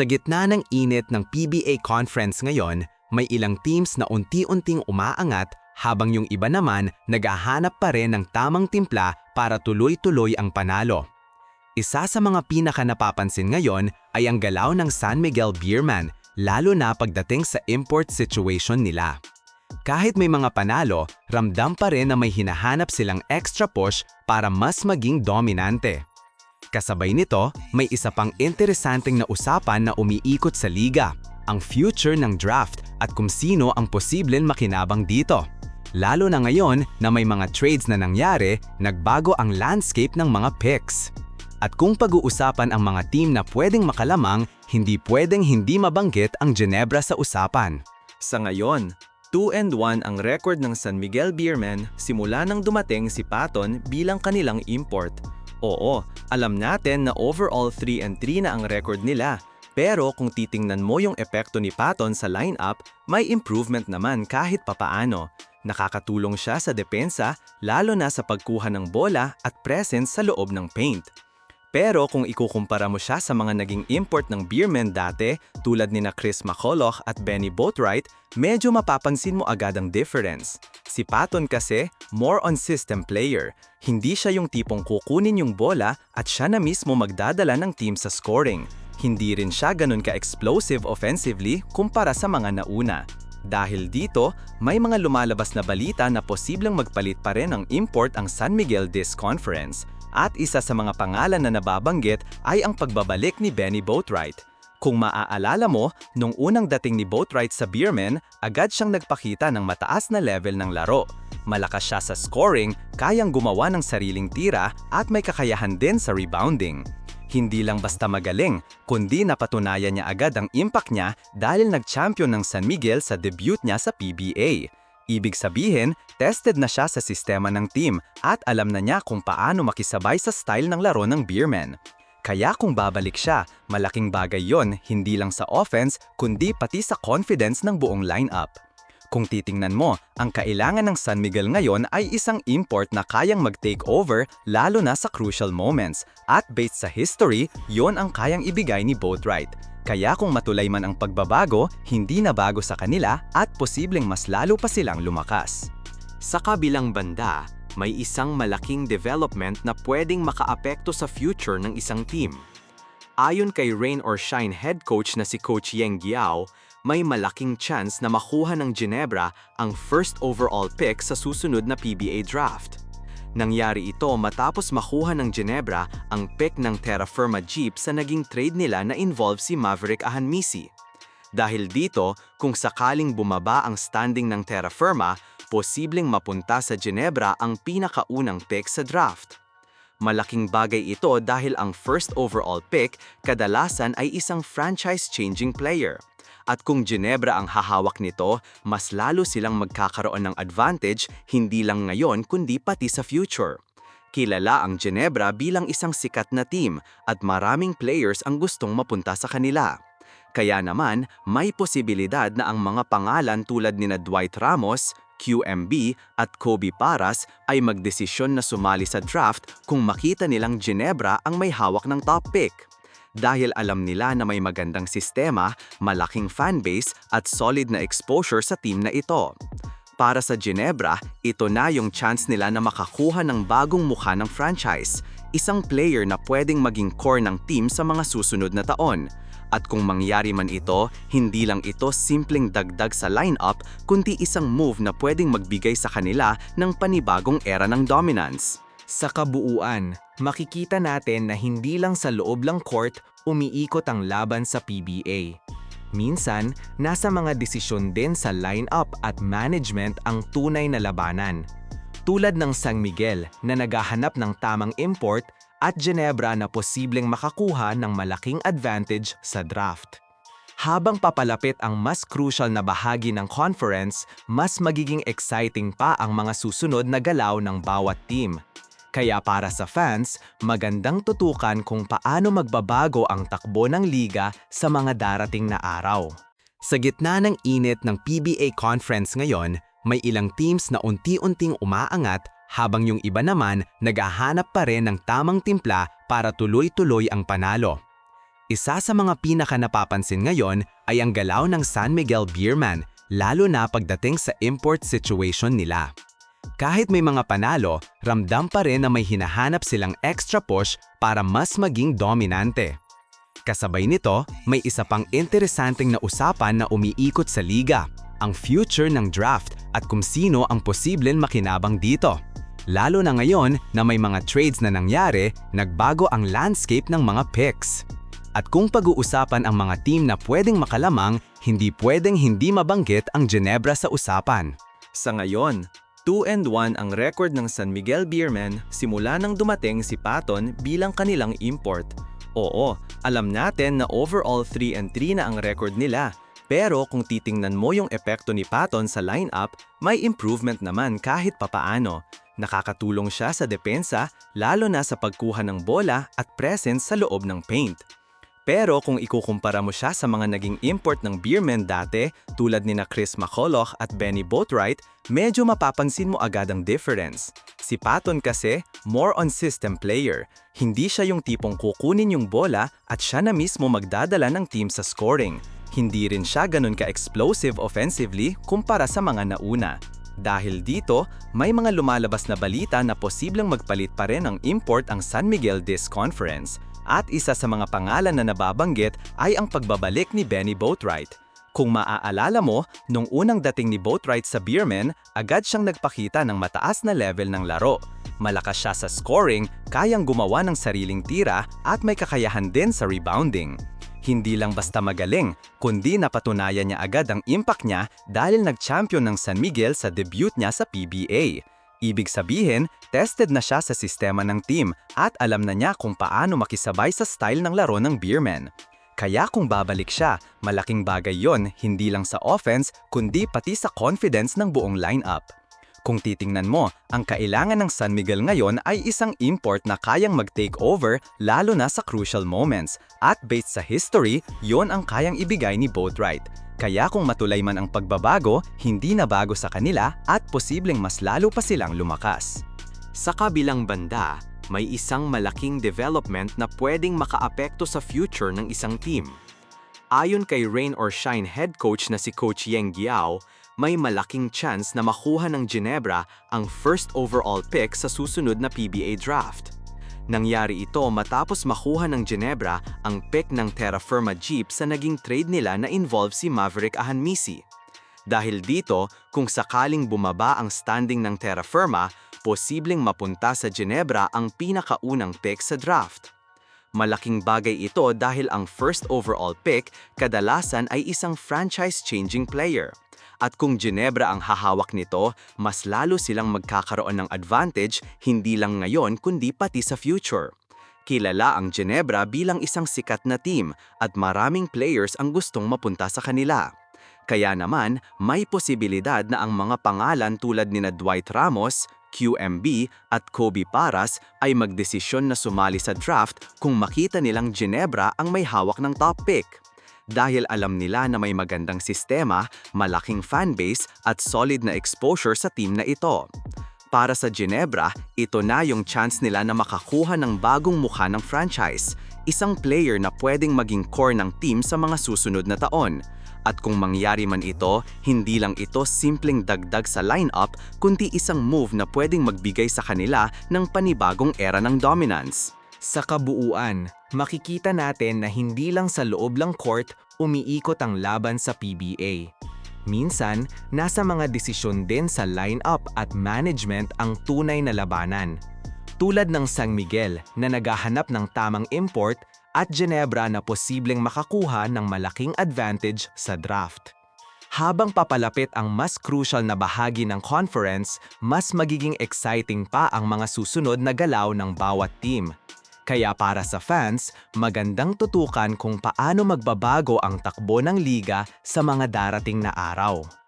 Sa gitna ng init ng PBA conference ngayon, may ilang teams na unti-unting umaangat habang yung iba naman naghahanap pa rin ng tamang timpla para tuloy-tuloy ang panalo. Isa sa mga pinaka-napapansin ngayon ay ang galaw ng San Miguel Beerman, lalo na pagdating sa import situation nila. Kahit may mga panalo, ramdam pa rin na may hinahanap silang extra push para mas maging dominante. Kasabay nito, may isa pang interesanteng na usapan na umiikot sa liga, ang future ng draft at kung sino ang posibleng makinabang dito. Lalo na ngayon na may mga trades na nangyari, nagbago ang landscape ng mga picks. At kung pag-uusapan ang mga team na pwedeng makalamang, hindi pwedeng hindi mabanggit ang Ginebra sa usapan. Sa ngayon, 2-1 ang record ng San Miguel Beerman simula nang dumating si Patton bilang kanilang import. Oo, alam natin na overall 3-3 na ang record nila. Pero kung titingnan mo yung epekto ni Patton sa lineup, may improvement naman kahit papaano. Nakakatulong siya sa depensa, lalo na sa pagkuha ng bola at presence sa loob ng paint. Pero kung ikukumpara mo siya sa mga naging import ng Beerman dati, tulad ni na Chris McCulloch at Benny Boatwright, medyo mapapansin mo agad ang difference. Si Patton kasi, more on system player. Hindi siya yung tipong kukunin yung bola at siya na mismo magdadala ng team sa scoring. Hindi rin siya ganun ka-explosive offensively kumpara sa mga nauna. Dahil dito, may mga lumalabas na balita na posibleng magpalit pa rin ang import ang San Miguel this conference. At isa sa mga pangalan na nababanggit ay ang pagbabalik ni Benny Boatwright. Kung maaalala mo, nung unang dating ni Boatwright sa Beerman, agad siyang nagpakita ng mataas na level ng laro. Malakas siya sa scoring, kayang gumawa ng sariling tira at may kakayahan din sa rebounding. Hindi lang basta magaling, kundi napatunayan niya agad ang impact niya dahil nag-champion ng San Miguel sa debut niya sa PBA. Ibig sabihin, tested na siya sa sistema ng team at alam na niya kung paano makisabay sa style ng laro ng Beerman. Kaya kung babalik siya, malaking bagay yon hindi lang sa offense kundi pati sa confidence ng buong lineup. Kung titingnan mo, ang kailangan ng San Miguel ngayon ay isang import na kayang mag-take over lalo na sa crucial moments at based sa history, yon ang kayang ibigay ni Boatwright. Kaya kung matulay man ang pagbabago, hindi na bago sa kanila at posibleng mas lalo pa silang lumakas. Sa kabilang banda, may isang malaking development na pwedeng makaapekto sa future ng isang team. Ayon kay Rain or Shine head coach na si Coach Yeng Giao, may malaking chance na makuha ng Ginebra ang first overall pick sa susunod na PBA draft. Nangyari ito matapos makuha ng Ginebra ang pick ng Terra Firma Jeep sa naging trade nila na involve si Maverick Ahanmisi. Dahil dito, kung sakaling bumaba ang standing ng Terra Firma, posibleng mapunta sa Ginebra ang pinakaunang pick sa draft. Malaking bagay ito dahil ang first overall pick kadalasan ay isang franchise-changing player. At kung Ginebra ang hahawak nito, mas lalo silang magkakaroon ng advantage hindi lang ngayon kundi pati sa future. Kilala ang Ginebra bilang isang sikat na team at maraming players ang gustong mapunta sa kanila. Kaya naman, may posibilidad na ang mga pangalan tulad ni Dwight Ramos, QMB at Kobe Paras ay magdesisyon na sumali sa draft kung makita nilang Ginebra ang may hawak ng top pick. Dahil alam nila na may magandang sistema, malaking fanbase at solid na exposure sa team na ito. Para sa Ginebra, ito na yung chance nila na makakuha ng bagong mukha ng franchise, isang player na pwedeng maging core ng team sa mga susunod na taon. At kung mangyari man ito, hindi lang ito simpleng dagdag sa lineup, kundi isang move na pwedeng magbigay sa kanila ng panibagong era ng dominance. Sa kabuuan, makikita natin na hindi lang sa loob ng court umiikot ang laban sa PBA. Minsan, nasa mga desisyon din sa lineup at management ang tunay na labanan. Tulad ng San Miguel na naghahanap ng tamang import at Ginebra na posibleng makakuha ng malaking advantage sa draft. Habang papalapit ang mas crucial na bahagi ng conference, mas magiging exciting pa ang mga susunod na galaw ng bawat team. Kaya para sa fans, magandang tutukan kung paano magbabago ang takbo ng liga sa mga darating na araw. Sa gitna ng init ng PBA conference ngayon, may ilang teams na unti-unting umaangat habang yung iba naman naghahanap pa rin ng tamang timpla para tuloy-tuloy ang panalo. Isa sa mga pinaka-napapansin ngayon ay ang galaw ng San Miguel Beerman, lalo na pagdating sa import situation nila. Kahit may mga panalo, ramdam pa rin na may hinahanap silang extra push para mas maging dominante. Kasabay nito, may isa pang interesanteng na usapan na umiikot sa liga, ang future ng draft at kung sino ang posibleng makinabang dito. Lalo na ngayon na may mga trades na nangyari, nagbago ang landscape ng mga picks. At kung pag-uusapan ang mga team na pwedeng makalamang, hindi pwedeng hindi mabanggit ang Ginebra sa usapan. Sa ngayon, 2-1 ang record ng San Miguel Beermen simula nang dumating si Patton bilang kanilang import. Oo, alam natin na overall 3-3 na ang record nila. Pero kung titingnan mo yung epekto ni Patton sa lineup, may improvement naman kahit papaano. Nakakatulong siya sa depensa, lalo na sa pagkuha ng bola at presence sa loob ng paint. Pero kung ikukumpara mo siya sa mga naging import ng Beermen dati, tulad ni na Chris McCulloch at Benny Boatwright, medyo mapapansin mo agad ang difference. Si Patton kasi, more on system player. Hindi siya yung tipong kukunin yung bola at siya na mismo magdadala ng team sa scoring. Hindi rin siya ganun ka-explosive offensively kumpara sa mga nauna. Dahil dito, may mga lumalabas na balita na posibleng magpalit pa rin ang import ang San Miguel this conference. At isa sa mga pangalan na nababanggit ay ang pagbabalik ni Benny Boatwright. Kung maaalala mo, nung unang dating ni Boatwright sa Beermen, agad siyang nagpakita ng mataas na level ng laro. Malakas siya sa scoring, kayang gumawa ng sariling tira at may kakayahan din sa rebounding. Hindi lang basta magaling, kundi napatunayan niya agad ang impact niya dahil nag-champion ng San Miguel sa debut niya sa PBA. Ibig sabihin, tested na siya sa sistema ng team at alam na niya kung paano makisabay sa style ng laro ng Beermen. Kaya kung babalik siya, malaking bagay yon hindi lang sa offense kundi pati sa confidence ng buong lineup. Kung titingnan mo, ang kailangan ng San Miguel ngayon ay isang import na kayang mag-take over lalo na sa crucial moments. At based sa history, yon ang kayang ibigay ni Boatwright. Kaya kung matulay man ang pagbabago, hindi na bago sa kanila at posibleng mas lalo pa silang lumakas. Sa kabilang banda, may isang malaking development na pwedeng makaapekto sa future ng isang team. Ayon kay Rain or Shine head coach na si Coach Yeng Giao, may malaking chance na makuha ng Ginebra ang first overall pick sa susunod na PBA draft. Nangyari ito matapos makuha ng Ginebra ang pick ng Terra Firma Jeep sa naging trade nila na involve si Maverick Ahanmisi. Dahil dito, kung sakaling bumaba ang standing ng Terra Firma, posibleng mapunta sa Ginebra ang pinakaunang pick sa draft. Malaking bagay ito dahil ang first overall pick kadalasan ay isang franchise-changing player. At kung Ginebra ang hahawak nito, mas lalo silang magkakaroon ng advantage hindi lang ngayon kundi pati sa future. Kilala ang Ginebra bilang isang sikat na team at maraming players ang gustong mapunta sa kanila. Kaya naman, may posibilidad na ang mga pangalan tulad nina Dwight Ramos, QMB at Kobe Paras ay magdesisyon na sumali sa draft kung makita nilang Ginebra ang may hawak ng top pick. Dahil alam nila na may magandang sistema, malaking fanbase at solid na exposure sa team na ito. Para sa Ginebra, ito na yung chance nila na makakuha ng bagong mukha ng franchise, isang player na pwedeng maging core ng team sa mga susunod na taon. At kung mangyari man ito, hindi lang ito simpleng dagdag sa lineup, kundi isang move na pwedeng magbigay sa kanila ng panibagong era ng dominance. Sa kabuuan, makikita natin na hindi lang sa loob lang court umiikot ang laban sa PBA. Minsan, nasa mga desisyon din sa lineup at management ang tunay na labanan. Tulad ng San Miguel na naghahanap ng tamang import at Ginebra na posibleng makakuha ng malaking advantage sa draft. Habang papalapit ang mas crucial na bahagi ng conference, mas magiging exciting pa ang mga susunod na galaw ng bawat team. Kaya para sa fans, magandang tutukan kung paano magbabago ang takbo ng liga sa mga darating na araw.